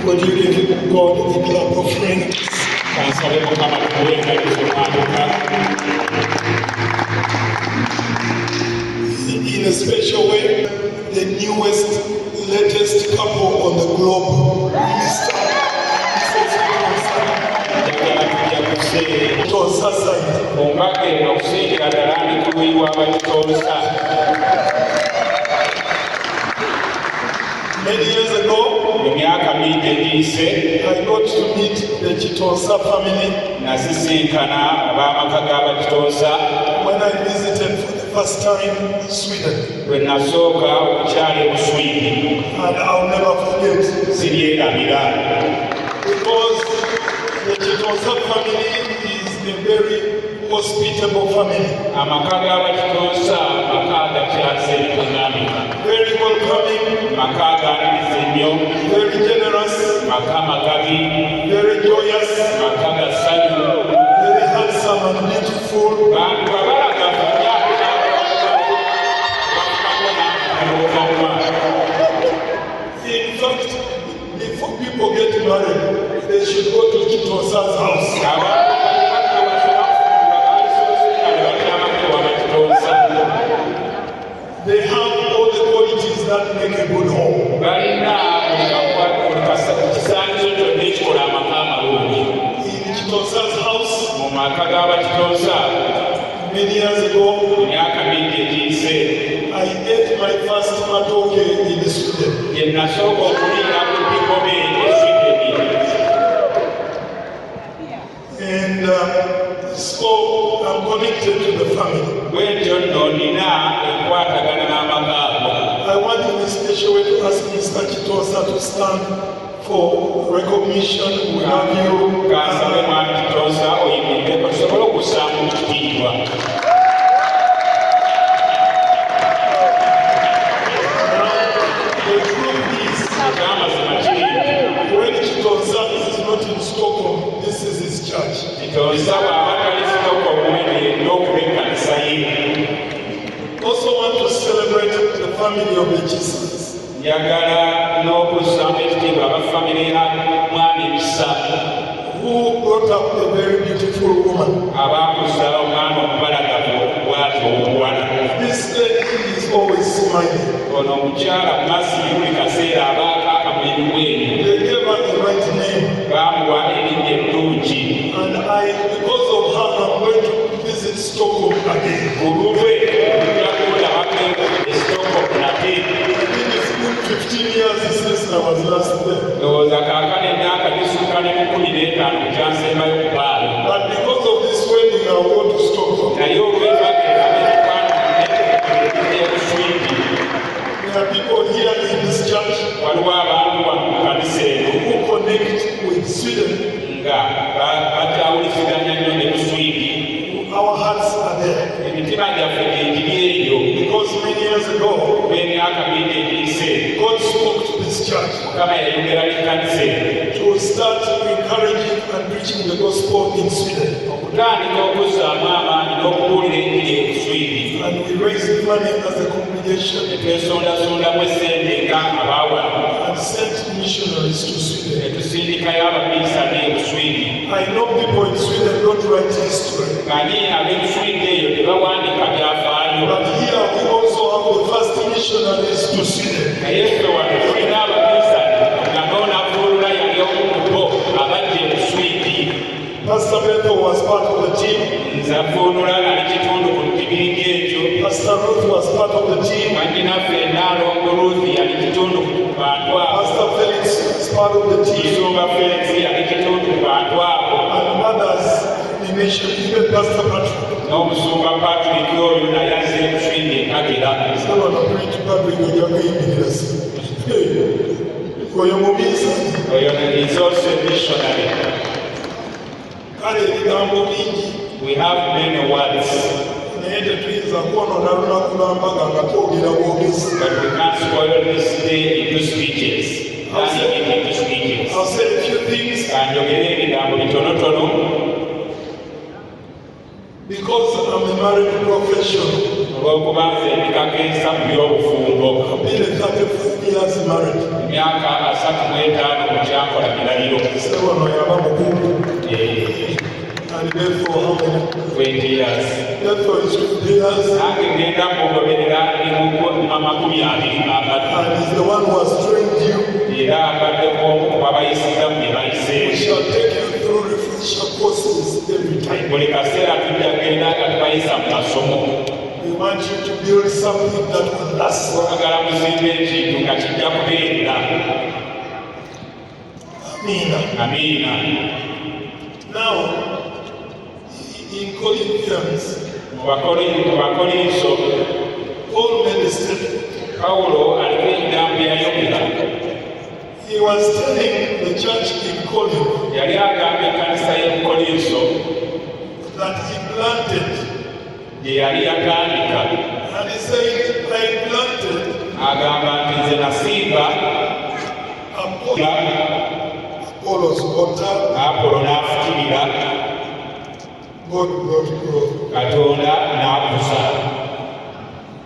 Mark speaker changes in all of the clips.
Speaker 1: Would you give God a clap of praise? In a special way, the newest, latest couple on the globe, Mr. Many years ago, I got to meet the Chitonsa family when I visited for the first time Sweden. And I'll never forget, because the Chitonsa family is a very hospitable family. Very welcoming, very generous, very joyous, very handsome and beautiful. In fact, before people get married, they should go to Chitonsa's house. They have all the qualities that make a good home. In Chitonsa's house, many years ago, I ate my first matoke in Sweden. And so I'm connected to the family. I want in a special way to ask Mr. Chitonsa to stand for recognition. We love you. The truth is, when Chitonsa is not in Stockholm, this is his church. Also want to celebrate the family of the Jesus. Who brought up a very beautiful woman. This lady is always smiling. They gave her the right name. And because of her, I'm going to visit Stockholm again. I think it's good 15 years since I was last there. But because of this wedding, I'll go to Stockholm. There are people here in this church who connect with Sweden. Our hearts are there. Because many years ago, God spoke to this church to start encouraging and preaching the gospel in Sweden. And we raised money as a congregation and sent missionaries to Sweden. I know people in Sweden don't write history. But here we also have the first missionaries to Sweden. Pastor Beto was part of the team. Pastor Ruth was part of the team. Pastor Felix was part of the team. And others, we mentioned even Pastor Patrick. Someone prayed to Patrick and you're going to us. He's also a missionary. We have many words, but we can't spoil this day into speeches. I'll say a few things. Because I'm a married professional. I've been 35 years married. And therefore, how many? 20 years. Therefore, it's 20 years. And he's the one who has trained you. We shall take you through refresher courses every time. We want you to build something that will last. Amen. Now, in Corinthians, Paul made a statement. He was telling the church in Corinth that he planted. And he said, I planted. Apollos water. God brought growth.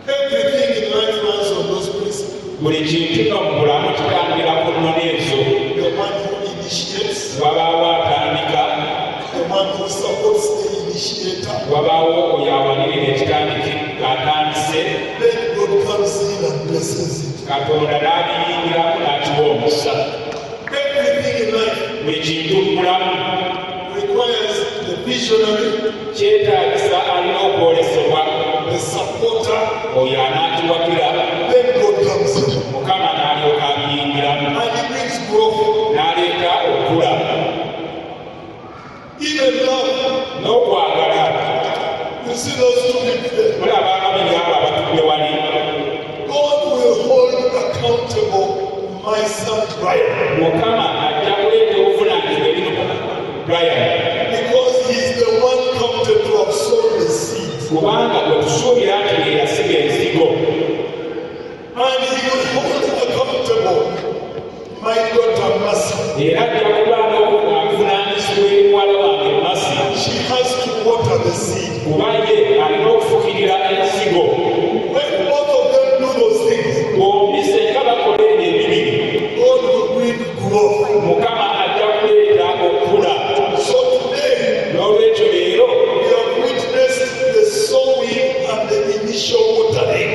Speaker 1: Everything in life runs on those principles. The one who initiates, the one who supports the initiator, then God comes in and blesses it. Everything in life requires the visionary, the supporter, then God comes in and he brings growth. Even love, you see those two people there. God will hold accountable my son Brian. Because he's the one counted to have sown the seeds. And he will hold accountable my daughter Mercy. She has to water the seed. When both of them do those things, God will bring growth. So today, we have witnessed the sowing and the initial watering.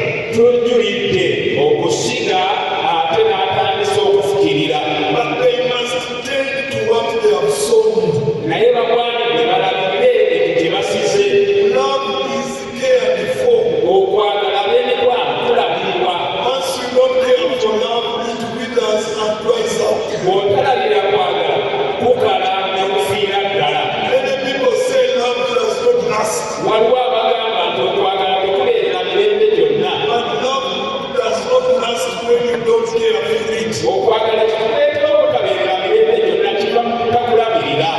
Speaker 1: favorite.
Speaker 2: okwagala kikuleetera obutabeera mirembe gyonna kiva mu butakulabirira.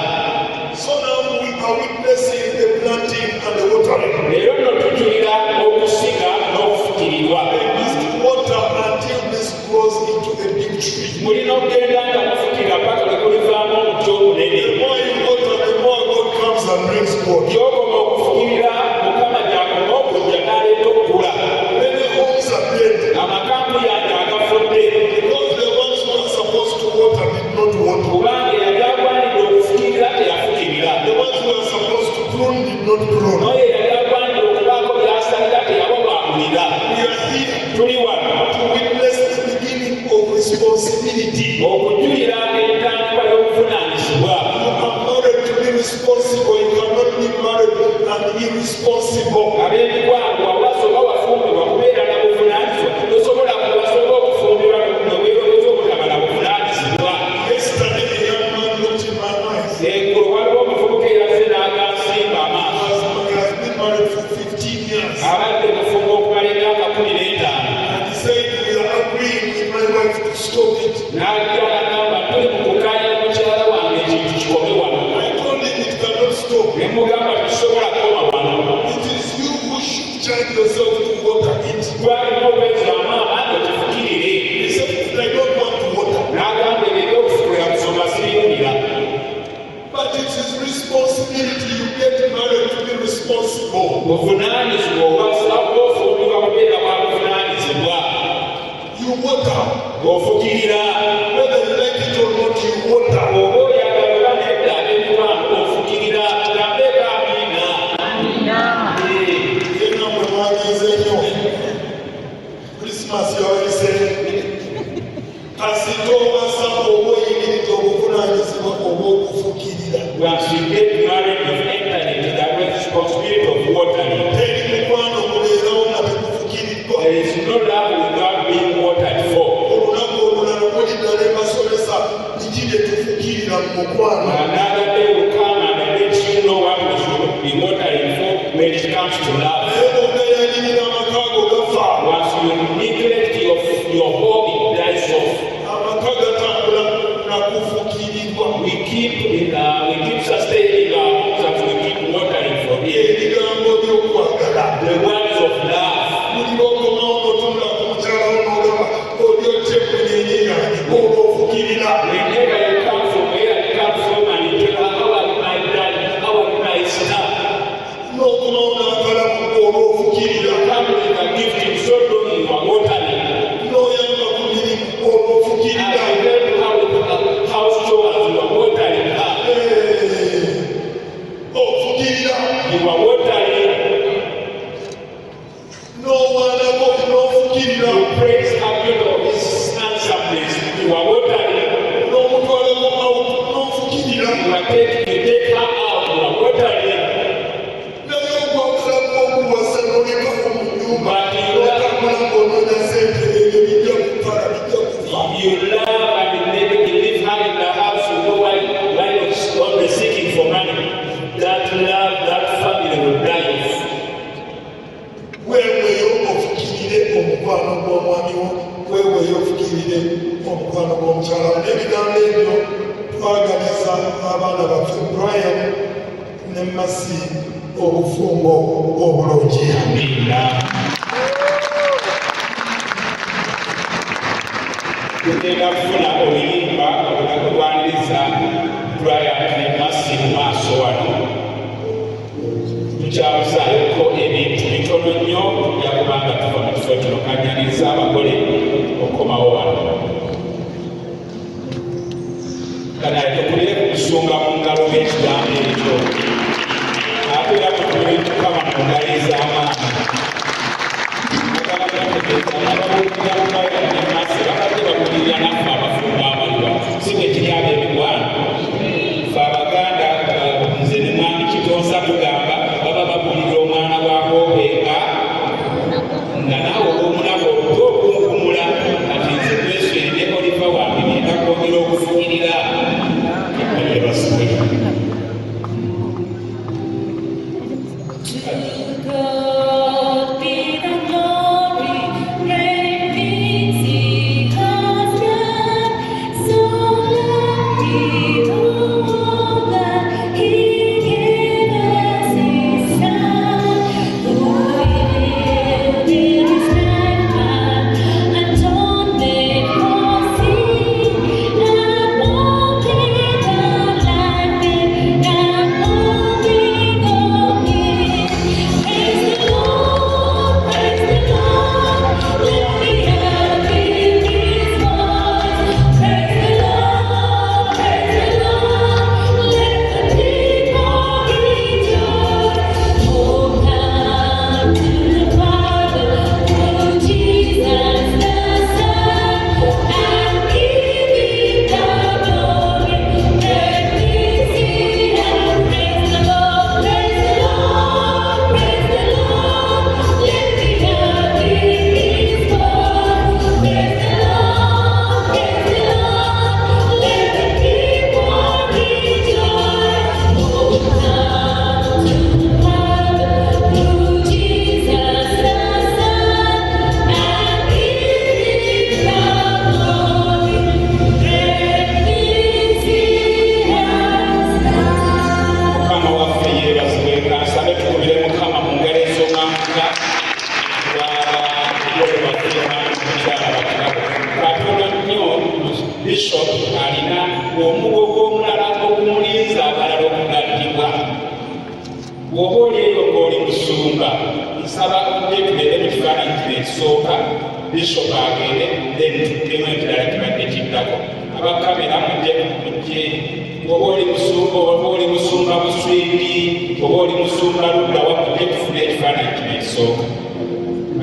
Speaker 1: So now we are witnessing the planting and the watering.
Speaker 2: Leero nno tujulira okusiga n'okufukirirwa.
Speaker 1: This water until this grows into a big tree.
Speaker 2: mulina okugenda nga mufukirira paka lwe kulivaamu omuti omunene.
Speaker 1: The more you water, the more God comes and brings forth.
Speaker 2: gy'okoma okufukirira mukama gy'akoma okujja n'aleeta okukula.
Speaker 1: Many homes are dead
Speaker 2: amakampuni yange agafudde
Speaker 1: because the ones who are supposed to water did not water.
Speaker 2: kubanga eyali agwanidde okufukirira teyafukirira.
Speaker 1: The ones who are supposed to prune did not prune.
Speaker 2: naye eyali agwanidde okubaako byasalira teyababangulira.
Speaker 1: We are here
Speaker 2: tuli wano
Speaker 1: to witness the beginning of responsibility.
Speaker 2: okujulira entandikwa y'obuvunaanyizibwa.
Speaker 1: You are married to be responsible. You cannot be married and irresponsible.
Speaker 2: ab'emikwano wabasoba wafumbirwa kubeera na buvunaanyizibwa tosobola kubasoba okufumbirwa noweeroweza obutaba na buvunaanyizibwa.
Speaker 1: Yesterday, a young man looked in my eyes.
Speaker 2: eggulo waliwo omuvubuka eyazze n'agansimba amaaso.
Speaker 1: He has been married for 15 years.
Speaker 2: abadde mufumba okumala emyaka 15.
Speaker 1: And he said, we are agreeing with my wife to stop it.
Speaker 2: n'ajja n'agamba tuli mu kukaanya mukyala wange ekintu kikome wano.
Speaker 1: I told him it cannot stop.
Speaker 2: ne mugamba tekisobola kukoma wano.
Speaker 1: It is you who should charge yourself to water it.
Speaker 2: twalina okweza amaama ng'okifukirire.
Speaker 1: He said, I don't want to water.
Speaker 2: n'agamba ebyo ebyokufukirira kusoma sibiwulira.
Speaker 1: But it is responsibility. You get married to be responsible.
Speaker 2: buvunaanyizibwa obwasaba ofumbirwa kubeera bwa buvunaanyizibwa.
Speaker 1: You water.
Speaker 2: ofukirira
Speaker 1: Whether you like it or not, you water.
Speaker 2: oba oyagala oba nedda ab'emikwano ofukirira gambeeko amiina.
Speaker 1: Yena mwe mwagenze nnyo. Christmas yawayise. Kasita obasa oba oyimiridde obuvunaanyizibwa oba okufukirira.
Speaker 2: Once you get married, you've entered into that responsibility of watering.
Speaker 1: Teri mukwano gubeerawo nga tekufukiriddwa.
Speaker 2: There is no love without being watered for.
Speaker 1: Olunaku olulala mulidda ne basomesa biki bye tufukirira mu mukwano.
Speaker 2: Another day will come and let you know what we should be watering for when it comes to love.
Speaker 1: Naye bw'ogayalirira amaka go gafa.
Speaker 2: Once you neglect your home, it dies off.
Speaker 1: Amaka gatambula na kufukirirwa.
Speaker 2: We keep sustaining our homes as we keep watering for it.
Speaker 1: Ebigambo by'okwagala.
Speaker 2: The words of love.
Speaker 1: Buli lw'okomawo n'otunula ku mukyala wo n'ogamba oli otya emunyenye yange olwo ofukirira.
Speaker 2: Whenever you come from where you come from and you tell her, how are you my dad, how are you my sister,
Speaker 1: N'okomawo n'akalamu olwo ofukirira.
Speaker 2: come with a gift in so long you are watering.
Speaker 1: N'oyamba ku mirimu olwo
Speaker 2: And
Speaker 1: ofukirira.
Speaker 2: you help her with house chores, you are watering her.
Speaker 1: Ofukirira.
Speaker 2: You are watering.
Speaker 1: N'owaanako n'ofukirira.
Speaker 2: You praise her good of his handsomeness. You are watering.
Speaker 1: N'omutwalako out n'ofukirira.
Speaker 2: You take her out. You are watering.
Speaker 1: Naye okwagala kw'okuwasa n'olekako mu nnyumba.
Speaker 2: But you love,
Speaker 1: N'otambula ng'onoonya ssente ebyo bijja kukala bijja kufa.
Speaker 2: you love and maybe you leave her in the house. You know why you're always seeking for money. That love, that family will die off.
Speaker 1: Weeweeyo ofukirire omukwano gw'omwami wo. Weeweeyo ofukirire omukwano gw'omukyala wo. N'ebigambo ebyo twagaliza abaana baffe Brian ne Masi obufumbo obulungi.
Speaker 2: Amina. Tugenda kufuna oluyimba olulwaniriza Brian ne Masi mu maaso wano. Tukyabuzaayo ebintu bitono nnyo tujja kubanga tuva mu kifo kino kanyaniriza abagole okukomawo wano. Kana tukulire ku kusunga mu ngalo n'ekigambo ekyo. Ate era tutule Mukama mu ngalo ez'amaanyi. Abadde bakulirira naffe abafumbo abaliwa si bwe kiri ab'emikwano. Ffe Abaganda nze ne mwami Kitonsa tugamba baba babulira omwana gw'akoobenga nga naawe olw'omunaku oluto okunkumula kati nze twesweride oliva wange ngenda kwongera okufukirira ebasibwe.
Speaker 3: God.
Speaker 2: bishop alina omugogo omulala ogumulinza abalala okugattibwa. Bw'oba oli eyo ng'oli musumba, nsaba ojje tubeere mu kifaananyi kino ekisooka, bishop agende then tuddemu ekirala kibadde kiddako. Abakamera mujje. Oba oli musumba buswigi, oba oli musumba ludda wakujje tufune ekifaananyi kino ekisooka.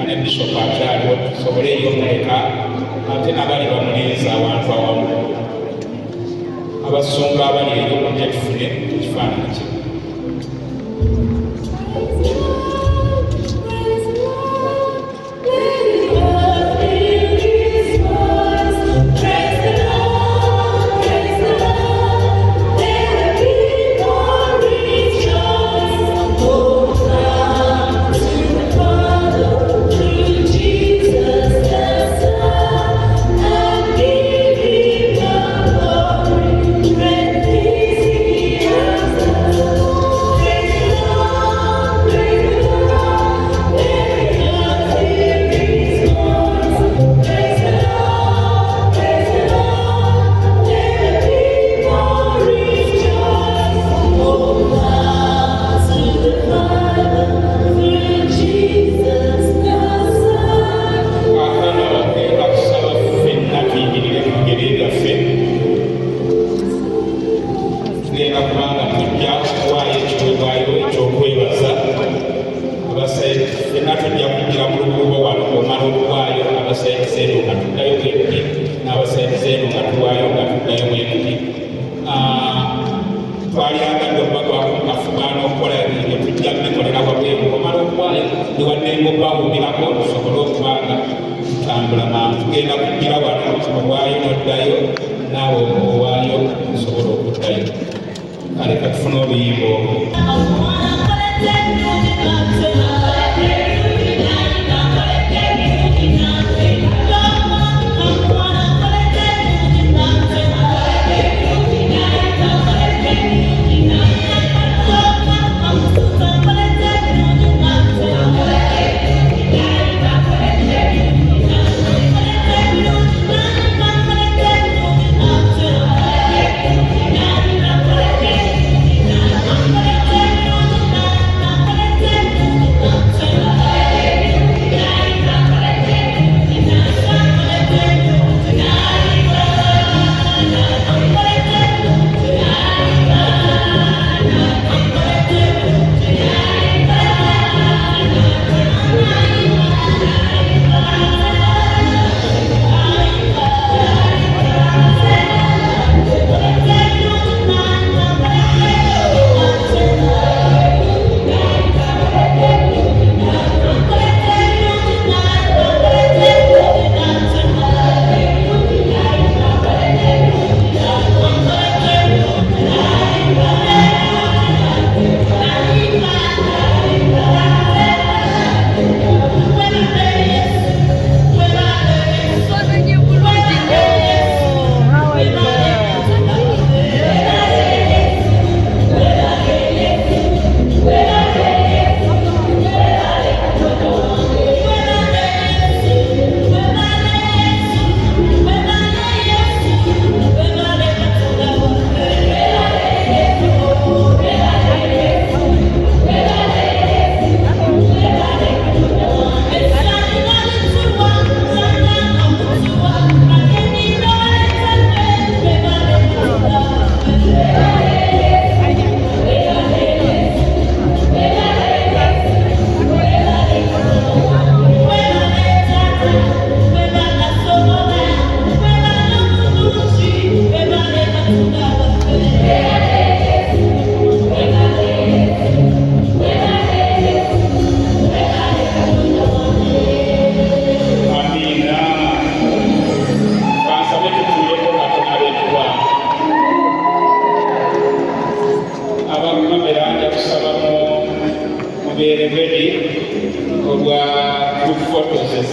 Speaker 2: Ane bishop akyaliwo tusobole ey'omuleka ate nabali bamulinza awantu awamu. Abasumba abali eyo mujje tufune ekifaananyi kino.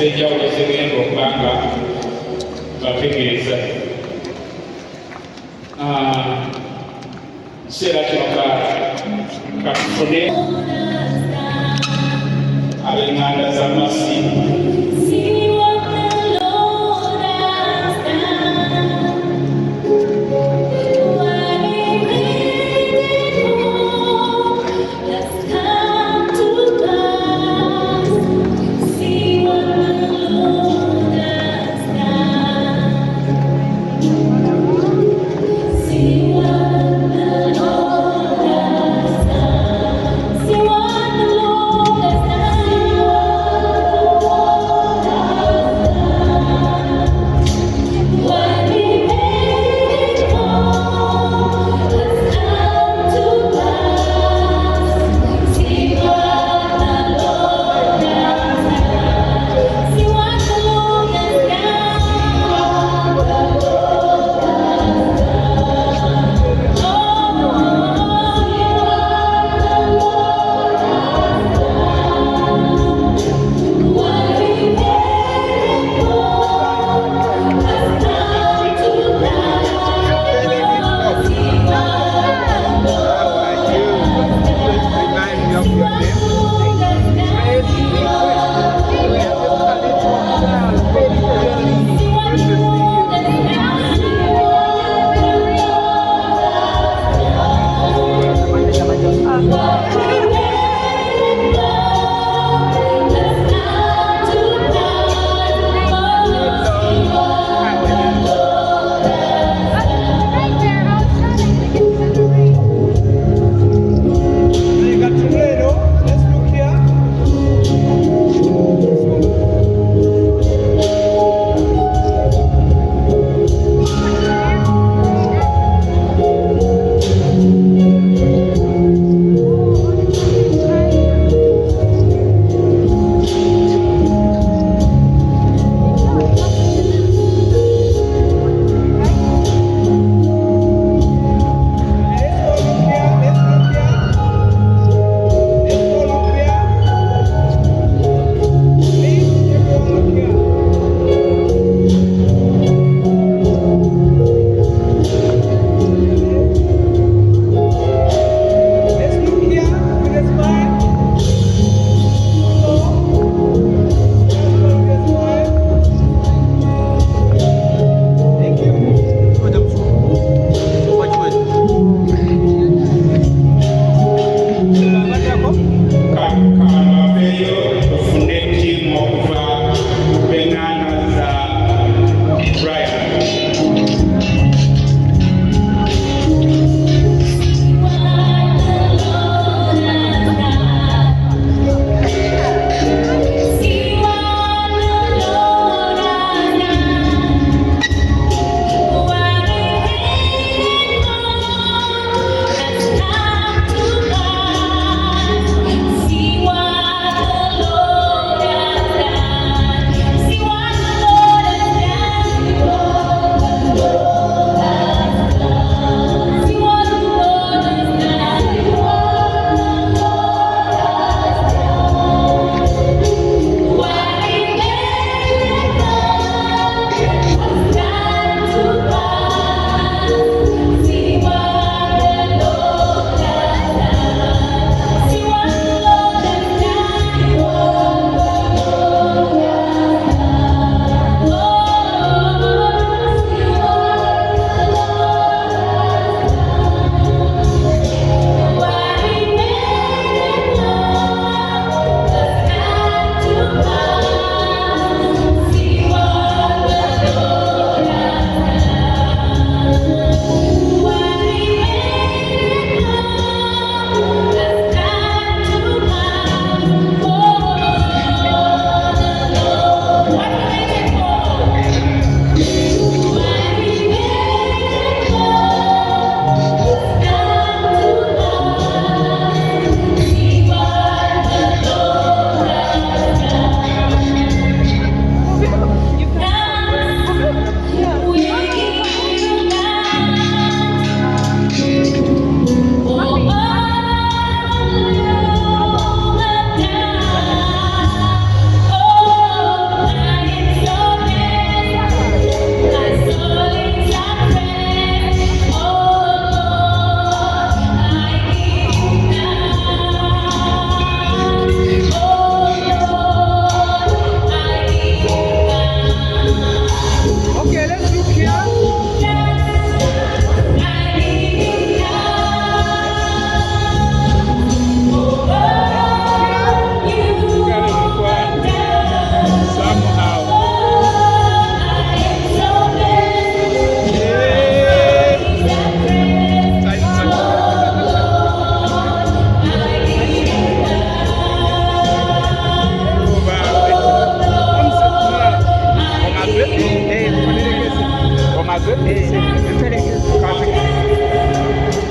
Speaker 3: ez'enjawulo zigenda okuba nga bategeeza. Kiseera kino katufune ab'enganda z'amasi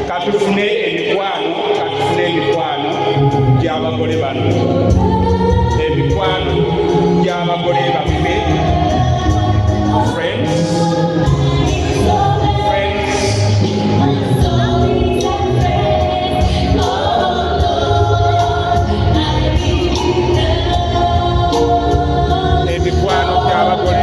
Speaker 2: katufune emikwano gy'abagole bano, emikwano gy'abagole baffe, friends. Emikwano gy'abagole,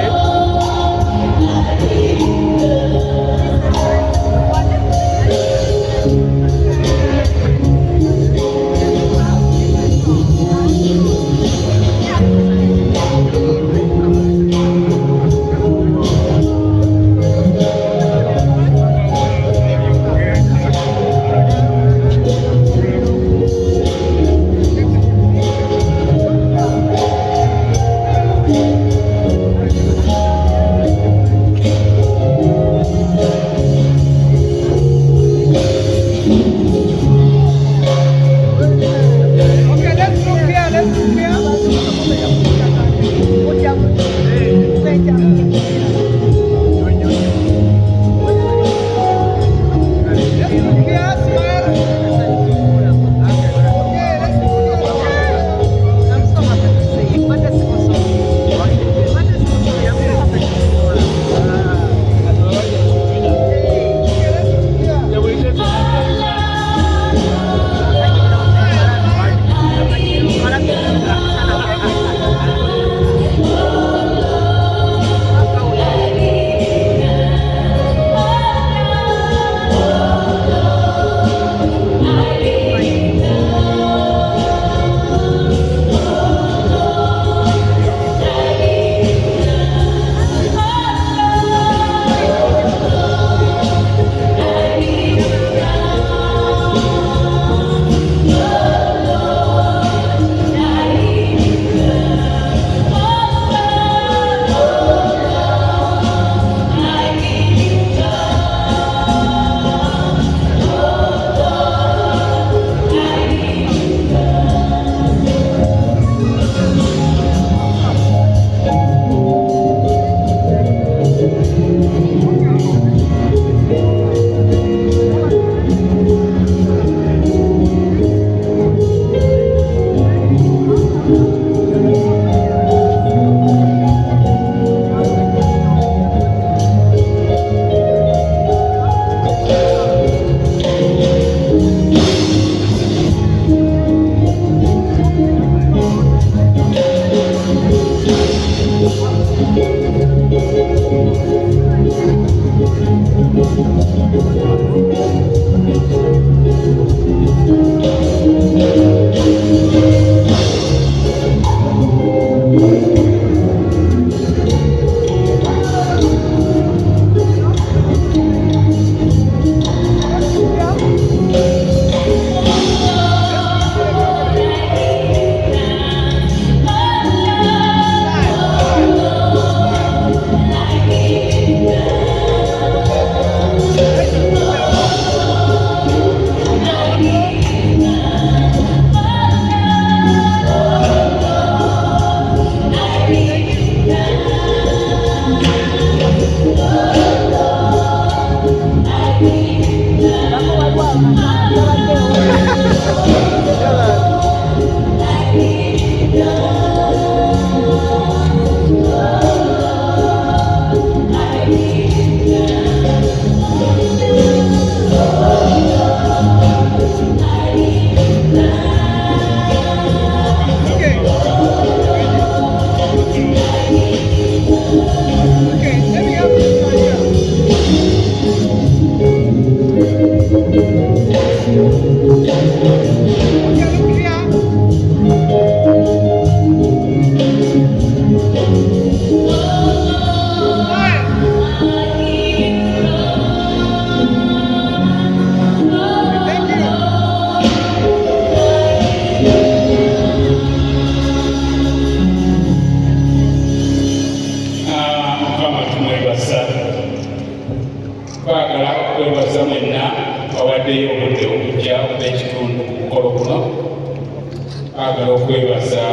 Speaker 3: twagala okwebaza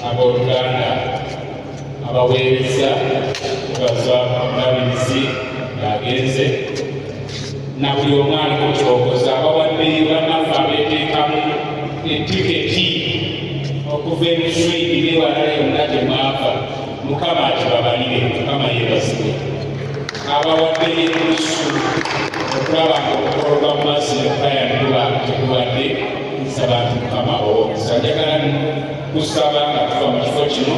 Speaker 3: abooluganda abaweereza, tubaza ababirizi
Speaker 2: agenze na buli omwana kukyokoza abawadde bannaffe abeeteekamu etiketi okuva emiswidi newalala yonna gyemwava mukama akibabalire mukama yeebazibwe abawadde yerusu okulaba nga okukolwa mu maaso nekayandula teguwadde nsaba nti mukama owoomusa njagala kusaba nga tuva mu kifo kino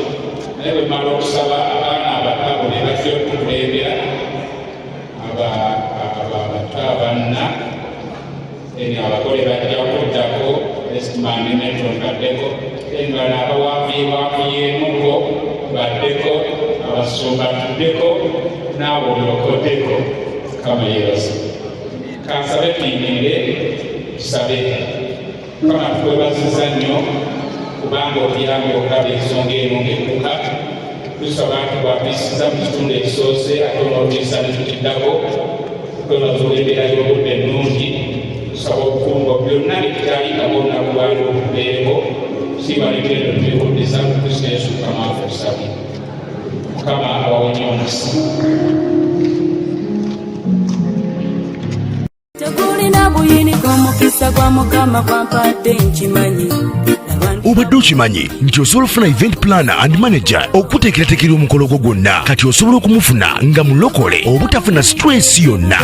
Speaker 2: naye bwe mala okusaba abaana abatabo ne bajja okukulembera abanna eni abagole bajja okuddako estimani netondaddeko engana abawavuyemuko baddeko abasumba tuddeko naabo olyokoddeko kama yeebasi kansabe tuyimire tusabe kama tukwebaziza nnyo kubanga obyange okulaba ensonga eno ng'ekkuka tusaba nti bwatuyisiza mu kitundu ekisoose ate onootuyisa ne tutiddako tukwebaza olw'embeera y'obudde ennungi tusaba obukungu byonna nebitali kabona bulwali okubeereko sibalekere tubikuddiza mu kristo yesu mukama waffe tusabye mukama abawonya omukisa
Speaker 4: tegulina buyiniko omukisa gwa mukama gwampadde nkimanyi
Speaker 5: obadde okimanyi nti osobola okufuna event planner and manager okuteekerateekera omukolo gwo gwonna kati osobola okumufuna nga mulokole obutafuna stress yonna.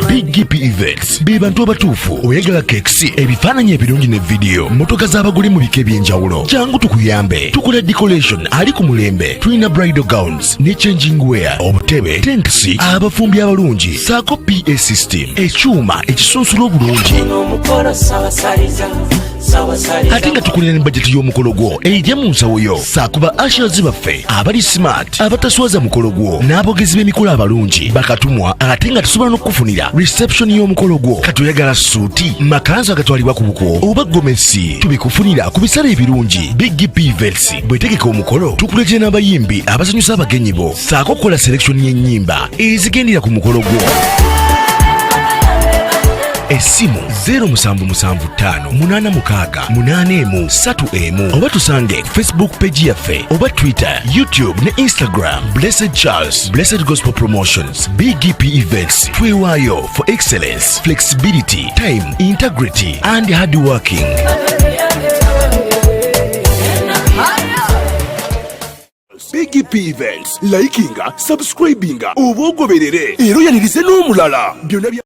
Speaker 5: BGP Events be bantu abatuufu oyagala kekisi ebifaananyi ebirungi ne vidiyo motoka z'abagole mu bika eby'enjawulo jangu tukuyambe tukola decoration ali ku mulembe tulina bridal gowns ne changing wear obutebe tentsi abafumbi abalungi saako PA system ekyuma ekisunsula obulungi ate nga tukulira ne bajeti y'omukolo gwo ejja mu nsawo yo saakuba ashers baffe abali smart abataswaza mukolo gwo n'abogezi b'emikolo abalungi bakatumwa ate nga tusobola n'okufunira reception y'omukolo gwo katoyagala suuti makanzu agatwalibwa ku buko oba gomesi tubikufunira ku bisale ebirungi BGP Events bwetegeka omukolo tukuletera n'abayimbi abasanyusa abagenyi bo saako okukola selection y'ennyimba ezigendera ku mukolo gwo. Essimu 07758681 oba tusange Facebook page yaffe oba Twitter, YouTube ne Instagram. Blessed Charles, Blessed Gospel Promotions, BGP Events. Twewaayo for excellence, flexibility, time, integrity and hard working. BGP Events, likinga, subscribinga, oba ogoberere era oyanirize n'omulala byonna bya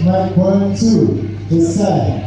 Speaker 6: Mic 1, 2, this side.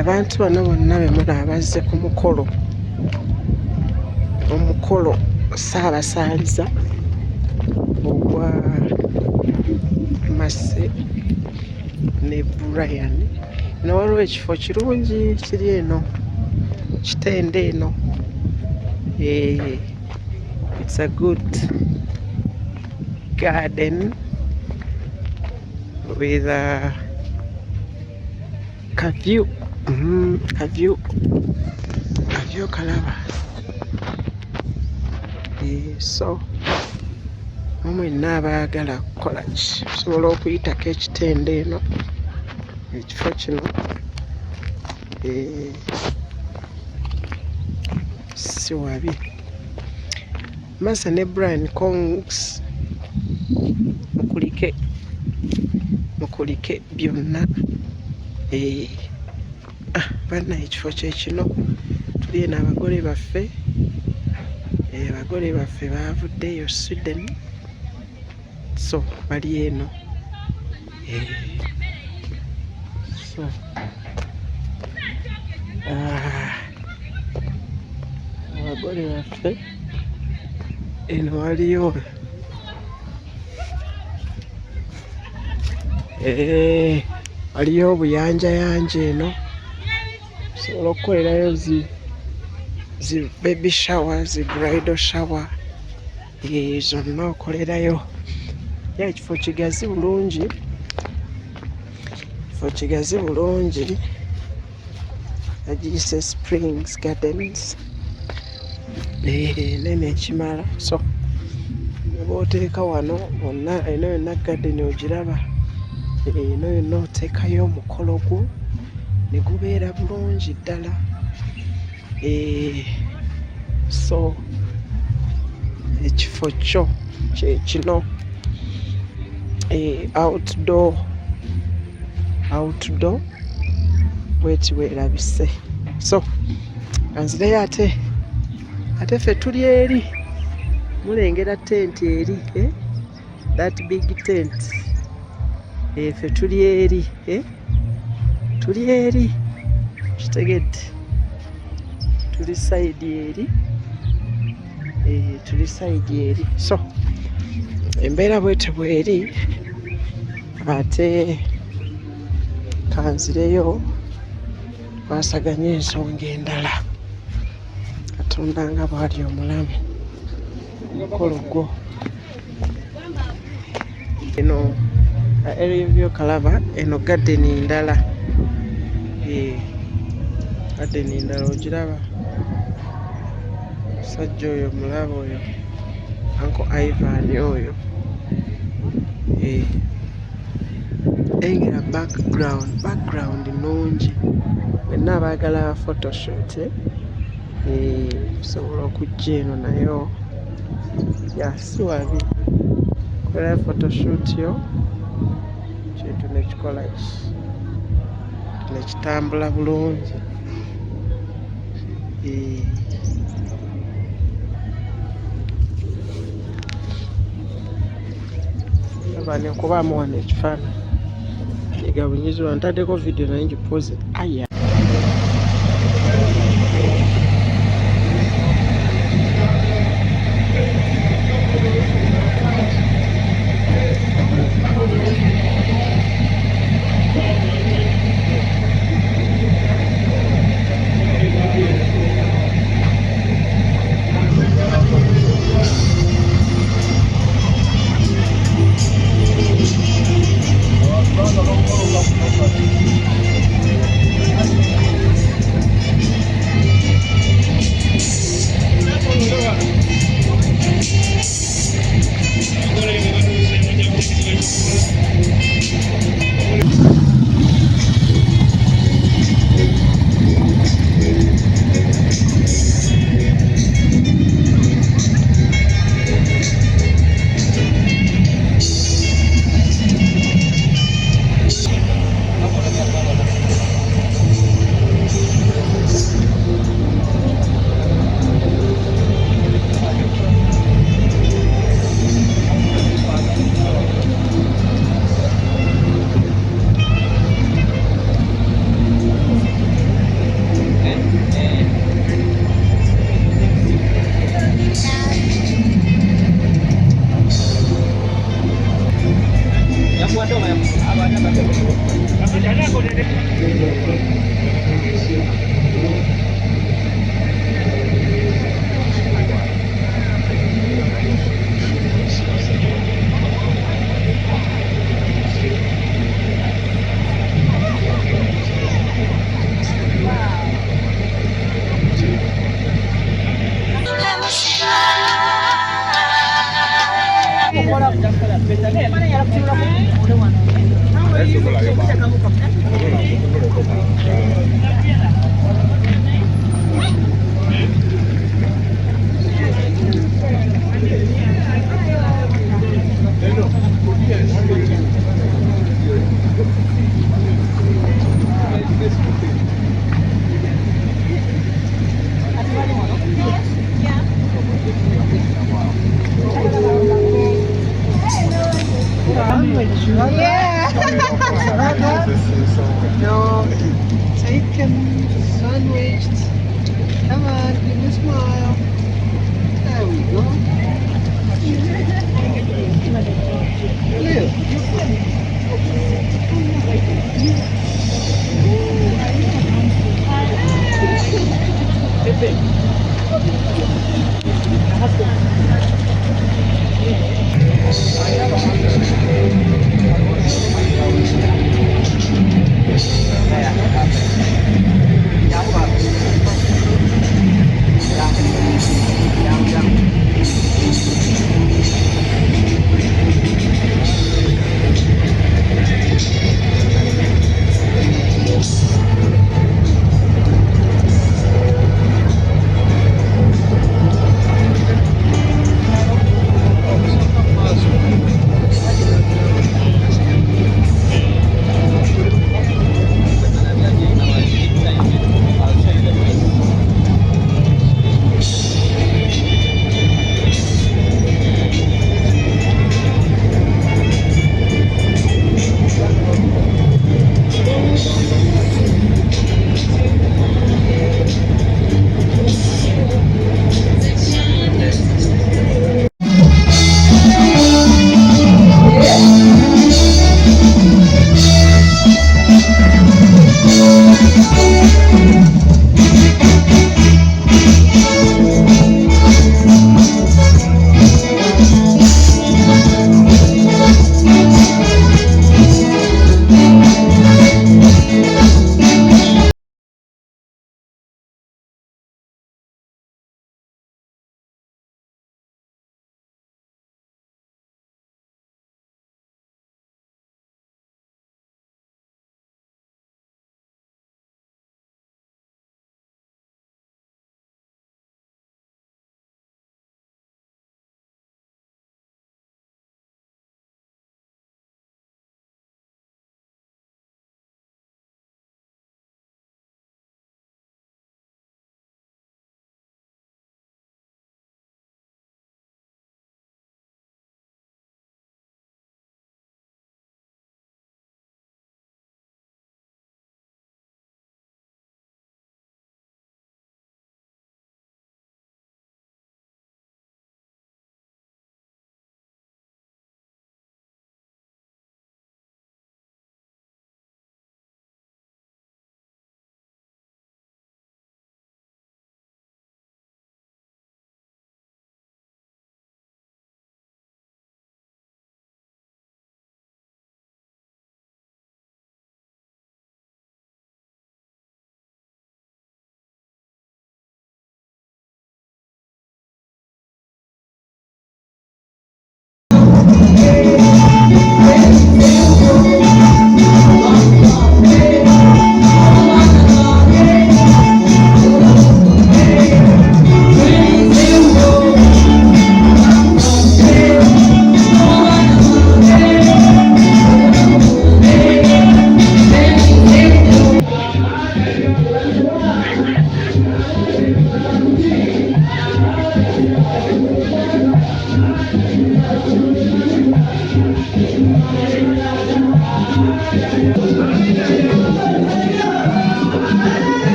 Speaker 7: Abantu bano bonna be mulaba bazze ku mukolo Ssaabasaaliza ogwa Masse ne Brian. Eno waliwo ekifo kirungi kiri eno kitende eno. It's a good garden with a view. Kavyu kalaba. So mwenna abaagala kukola ki osobola okuyitako ekitende eno ekifo kino si wabi. Masse ne Brian Kongs mukulike byonna. Banna ekifo kyekino tuli eno abagole baffe baavuddeyo Sweden, so bali eno. So abagole baffe eno waliyo waliyo obuyanjayanja eno osobola okukolerayo zi baby shower, zi bridal shower, zonna okolerayo. Ekifo kigazi bulungi, agiyise Springs Gardens. Nene ekimala. So oba oteeka wano wonna eno yonna garden ogiraba, eno yonna oteekayo omukolo gwo ne gubeera bulungi ddala. So ekifo kyo kyekino, outdoor bweti weerabise. So kanzireyo ate ffe tuli eri mulengera tent eri that big tent ffe tuli eri kitegedde tuli side eri so embeera bwete bweri ate kanzireyo twasaganya ensonga endala katonda nga bwali omulamu omukolo gwo eno area byokalaba eno gadeni ndala gadeni ndala ogiraba musajja oyo mulaba oyo Uncle Ivan oyo engera background nungi wenna abaagala photoshoot sobola okujja eno nayo yasi wabi kola photoshoot yo kintu nekikola nekitambula bulungi abani okubaamu wano ekifaananyi egabunyiziwa ntaddeko video naye ngipoze aya No, taken, sandwiched. Come on, give me a smile. There we go.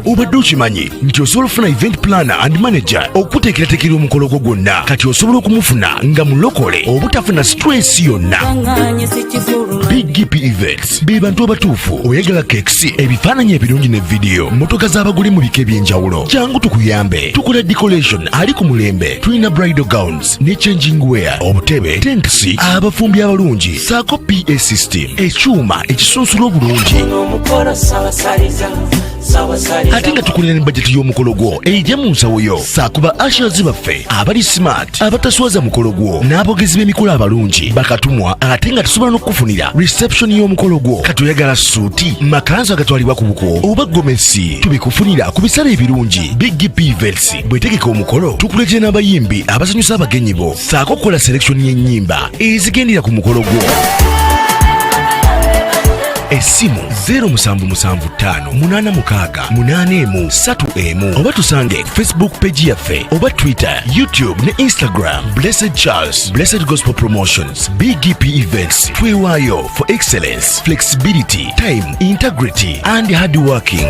Speaker 5: Obadde okimanyi nti osobola okufuna event planner and manager okuteekerateekera omukolo gwo gwonna kati osobola okumufuna nga mulokole obutafuna stress yonna. BGP Events be bantu abatuufu oyagala kekisi ebifaananyi ebirungi ne vidiyo motoka z'abagole mu bika eby'enjawulo. Jangu tukuyambe tukola decoration ali ku mulembe, tulina bridal gowns ne changing wear, obutebe, tentsi, abafumbi abalungi saako PA system, ekyuma ekisunsula obulungi. Ate nga tukulira ne budget y'omukolo gwo ejja mu nsawo yo saakuba ushers baffe abali smart abataswaza mukolo gwo n'abogezi b'emikolo abalungi bakatumwa ate nga tusobola n'okufunira reception y'omukolo gwo katoyagala suuti makanzu agatwalibwa ku buko oba gomesi tubikufunira ku bisale ebirungi. BGP Events bwetegeka omukolo tukuletera n'abayimbi abasanyusa abagenyi bo saako kukola selection y'ennyimba ezigendera ku mukolo gwo. Essimu 07758681 oba tusange Facebook page yaffe oba Twitter, YouTube ne Instagram. Blessed Charles, Blessed Gospel Promotions, BGP Events. Twewaayo for excellence, flexibility, time, integrity and hard working.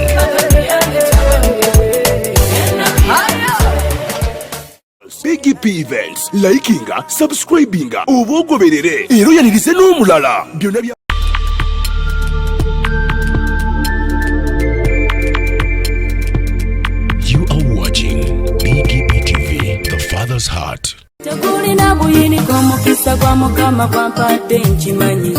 Speaker 5: BGP Events, likinga, subscribinga, oba ogoberere era oyanirize n'omulala byonna bya Father's Heart.
Speaker 4: tegulina buyiniko omukisa gwa mukama gwampadde nkimanyi.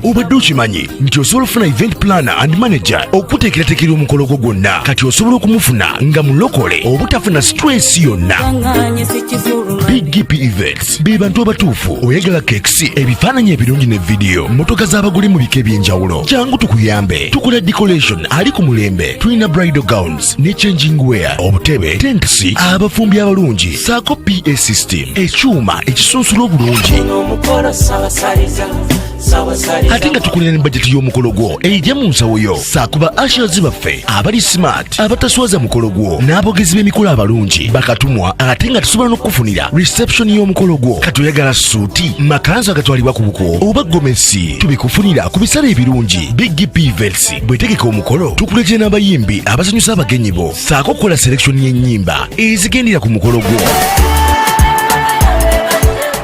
Speaker 5: Obadde okimanyi nti osobola okufuna event planner and manager okuteekerateekera omukolo gwo gwonna kati osobola okumufuna nga mulokole obutafuna stress yonna.
Speaker 4: Kaŋŋaanye si kifuluma.
Speaker 5: BGP Events be bantu abatuufu oyagala keks ebifaananyi ebirungi ne vidiyo mmotoka z'abagole mu bika eby'enjawulo kyangu tukuyambe tukola decoration ali ku mulembe tulina bridal gowns ne changing wear obutebe tents abafumbi abalungi saako PA system ekyuma ekisunsula obulungi ate nga tukulira ne bajeti y'omukolo gwo ejja mu nsawo yo saakuba ashers baffe abali smart abataswaza mukolo gwo n'abogezi b'emikolo abalungi bakatumwa ate nga tusobola n'okufunira reception y'omukolo gwo kati oyagala suuti makanzu agatwalibwa ku buko oba gomesi tubikufunira ku bisale ebirungi BGP Events bwetegeka omukolo tukuletera n'abayimbi abasanyusa abagenyi bo saako okukola selection y'ennyimba ezigendera ku mukolo gwo.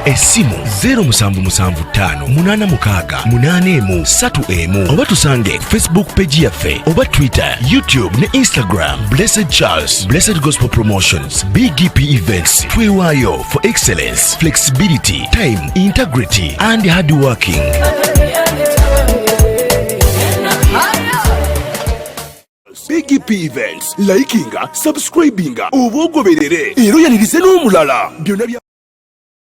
Speaker 5: Essimu 07758681 oba tusange Facebook page yaffe oba Twitter, YouTube ne Instagram. Blessed Charles, Blessed Gospel Promotions, BGP Events. Twewaayo for excellence, flexibility, time, integrity and hard working. BGP Events, likinga, subscribinga, oba ogoberere era oyanirize n'omulala byonna bya